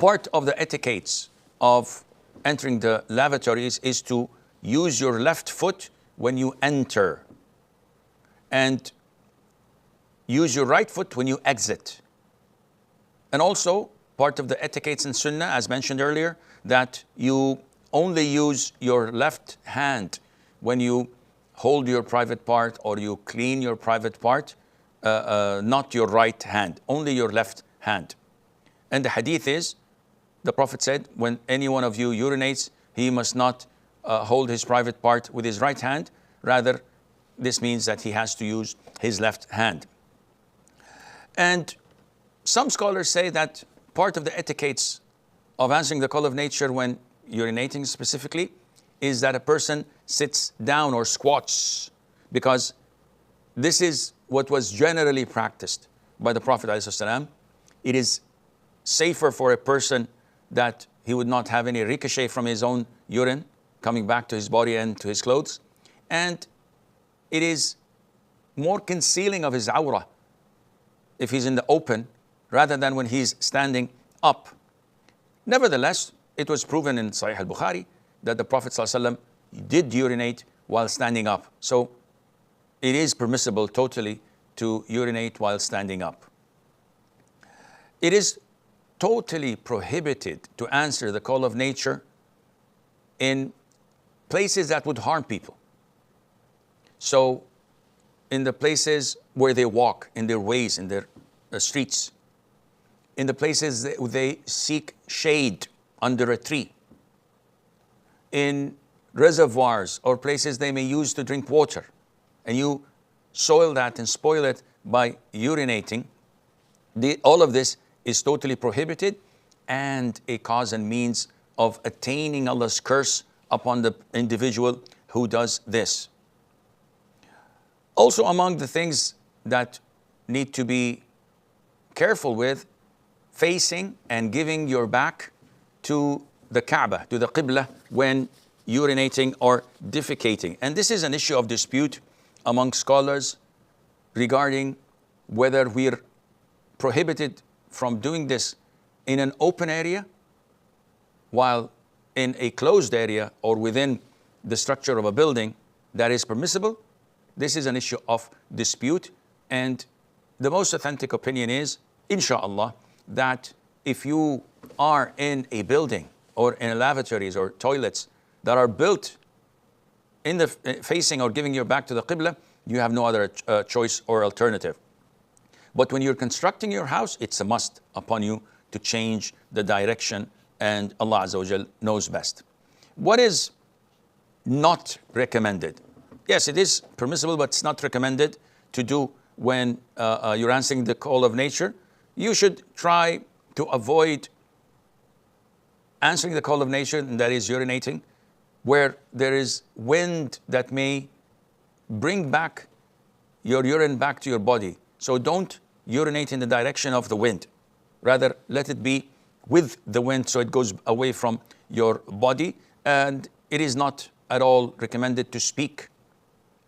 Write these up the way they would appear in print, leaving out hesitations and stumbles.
part of the etiquettes of entering the lavatories is to use your left foot when you enter and use your right foot when you exit. And also part of the etiquettes in Sunnah, as mentioned earlier, that you only use your left hand when you hold your private part or you clean your private part, not your right hand, only your left hand. And the hadith is, the Prophet said, when any one of you urinates, he must not hold his private part with his right hand. Rather, this means that he has to use his left hand. And some scholars say that part of the etiquettes of answering the call of nature when urinating specifically is that a person sits down or squats, because this is what was generally practiced by the Prophet ﷺ. It is safer for a person that he would not have any ricochet from his own urine coming back to his body and to his clothes. And it is more concealing of his awrah if he's in the open rather than when he's standing up. Nevertheless, it was proven in Sahih al-Bukhari that the Prophet ﷺ did urinate while standing up. So it is permissible totally to urinate while standing up. It is totally prohibited to answer the call of nature in places that would harm people. So in the places where they walk, in their ways, in their streets, in the places they seek shade under a tree, in reservoirs or places they may use to drink water, and you soil that and spoil it by urinating, all of this is totally prohibited and a cause and means of attaining Allah's curse upon the individual who does this. Also, among the things that need to be careful with, facing and giving your back to the Kaaba, to the Qibla, when urinating or defecating. And this is an issue of dispute among scholars regarding whether we're prohibited from doing this in an open area, while in a closed area or within the structure of a building that is permissible. This is an issue of dispute, and the most authentic opinion is, inshallah, that if you are in a building or in lavatories or toilets that are built in the facing or giving your back to the Qibla, you have no other choice or alternative. But when you're constructing your house, it's a must upon you to change the direction, and Allah Azza wa Jal knows best. What is not recommended? Yes, it is permissible, but it's not recommended to do when you're answering the call of nature. You should try to avoid answering the call of nature, and that is urinating, where there is wind that may bring back your urine back to your body. So don't urinate in the direction of the wind. Rather, let it be with the wind so it goes away from your body. And it is not at all recommended to speak.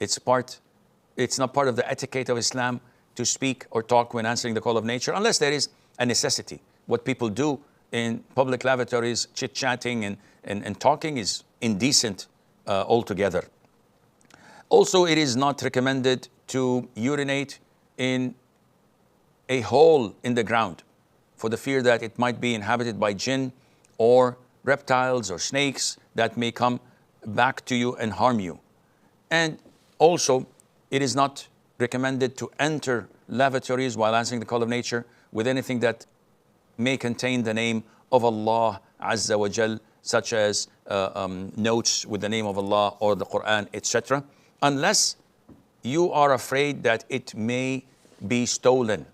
It's not part of the etiquette of Islam to speak or talk when answering the call of nature, unless there is a necessity. What people do in public lavatories, chit-chatting and talking, is indecent altogether. Also, it is not recommended to urinate in a hole in the ground for the fear that it might be inhabited by jinn or reptiles or snakes that may come back to you and harm you. And also, it is not recommended to enter lavatories while answering the call of nature with anything that may contain the name of Allah Azza wa Jal, such as notes with the name of Allah or the Quran, etc., unless you are afraid that it may be stolen.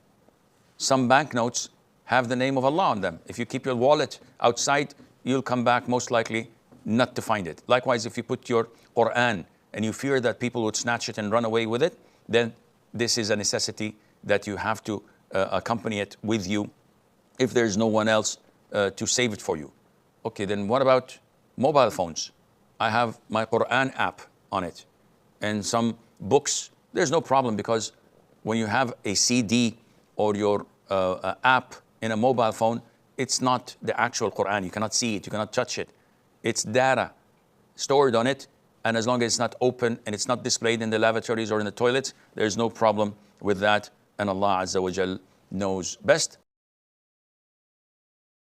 Some banknotes have the name of Allah on them. If you keep your wallet outside, you'll come back most likely not to find it. Likewise, if you put your Quran and you fear that people would snatch it and run away with it, then this is a necessity that you have to accompany it with you if there's no one else to save it for you. Okay, then what about mobile phones? I have my Quran app on it and some books. There's no problem, because when you have a CD or your app in a mobile phone, it's not the actual Quran. You cannot see it, you cannot touch it. It's data stored on it, and as long as it's not open and it's not displayed in the lavatories or in the toilets, there's no problem with that, and Allah Azza wa Jal knows best.